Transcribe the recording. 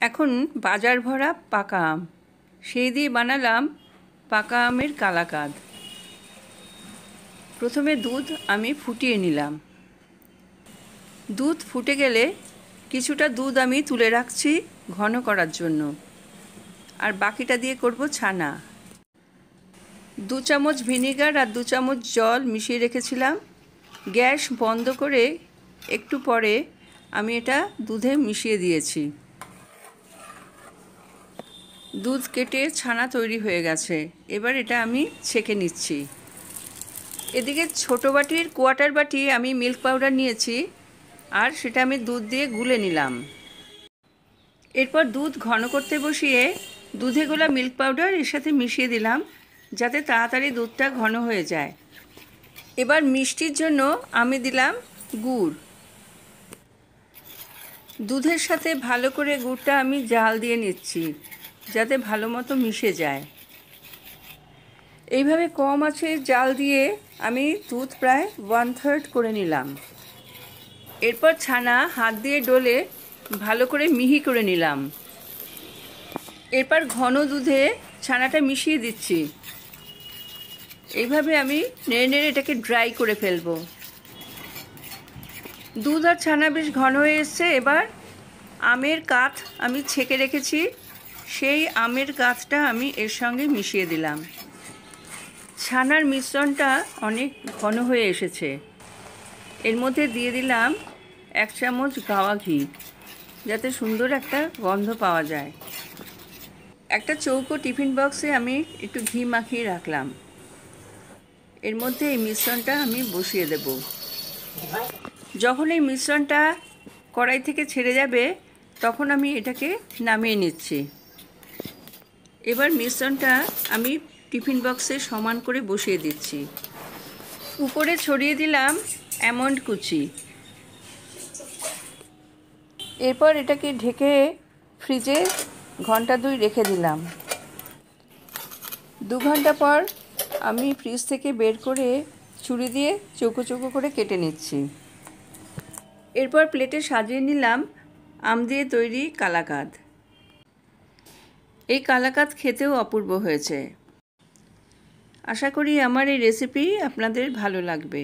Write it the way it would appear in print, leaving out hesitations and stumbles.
এখন বাজার ভরা পাকা আম, সেই দিয়ে বানালাম পাকা আমের কালাকাঁদ। প্রথমে দুধ আমি ফুটিয়ে নিলাম। দুধ ফুটে গেলে কিছুটা দুধ আমি তুলে রাখছি ঘন করার জন্য, আর বাকিটা দিয়ে করব ছানা। 2 চামচ ভিনেগার আর 2 চামচ জল মিশিয়ে রেখেছিলাম। গ্যাস বন্ধ করে একটু পরে আমি এটা দুধে মিশিয়ে দিয়েছি। দুধ কেটে ছানা তৈরি হয়ে গেছে। এবার এটা আমি ছেঁকে নিচ্ছি। এদিকে ছোটো বাটির কোয়ার্টার বাটি আমি মিল্ক পাউডার নিয়েছি, আর সেটা আমি দুধ দিয়ে গুলে নিলাম। এরপর দুধ ঘন করতে বসিয়ে দুধে গোলা মিল্ক পাউডার এর সাথে মিশিয়ে দিলাম, যাতে তাড়াতাড়ি দুধটা ঘন হয়ে যায়। এবার মিষ্টির জন্য আমি দিলাম গুড়। দুধের সাথে ভালো করে গুড়টা আমি জাল দিয়ে নিচ্ছি, যাতে ভালো মতো মিশে যায়। এইভাবে কম আঁচে জাল দিয়ে আমি দুধ প্রায় 1/3 করে নিলাম। এরপর ছানা হাত দিয়ে ডলে ভালো করে মিহি করে নিলাম। এরপর ঘন দুধে ছানাটা মিশিয়ে দিচ্ছি। এইভাবে আমি নেড়ে নেড়ে এটাকে ড্রাই করে ফেলবো। দুধ আর ছানা বেশ ঘন হয়ে এসছে। এবার আমের কাঠ আমি ছেঁকে রেখেছি, সেই আমের কাঠটা আমি এর সঙ্গে মিশিয়ে দিলাম। ছানার মিশ্রণটা অনেক ঘন হয়ে এসেছে। এর মধ্যে দিয়ে দিলাম 1 চামচ গাওয়া ঘি, যাতে সুন্দর একটা গন্ধ পাওয়া যায়। একটা চৌকো টিফিন বক্সে আমি একটু ঘি মাখিয়ে রাখলাম। এর মধ্যে এই মিশ্রণটা আমি বসিয়ে দেব। যখন এই মিশ্রণটা কড়াই থেকে ছেড়ে যাবে, তখন আমি এটাকে নামিয়ে নিচ্ছি। এবার মিশ্রণটা আমি টিফিন বক্সে সমান করে বসিয়ে দিচ্ছি। উপরে ছড়িয়ে দিলাম আমন্ড কুচি। এরপর এটাকে ঢেকে ফ্রিজে 2 ঘন্টা রেখে দিলাম। 2 ঘন্টা পর আমি ফ্রিজ থেকে বের করে ছুরি দিয়ে চৌকো চৌকো করে কেটে নিচ্ছি। এরপর প্লেটে সাজিয়ে নিলাম আম দিয়ে তৈরি কালাকাঁদ। এই কালাকাঁদ খেতেও অপূর্ব হয়েছে। আশা করি আমার এই রেসিপি আপনাদের ভালো লাগবে।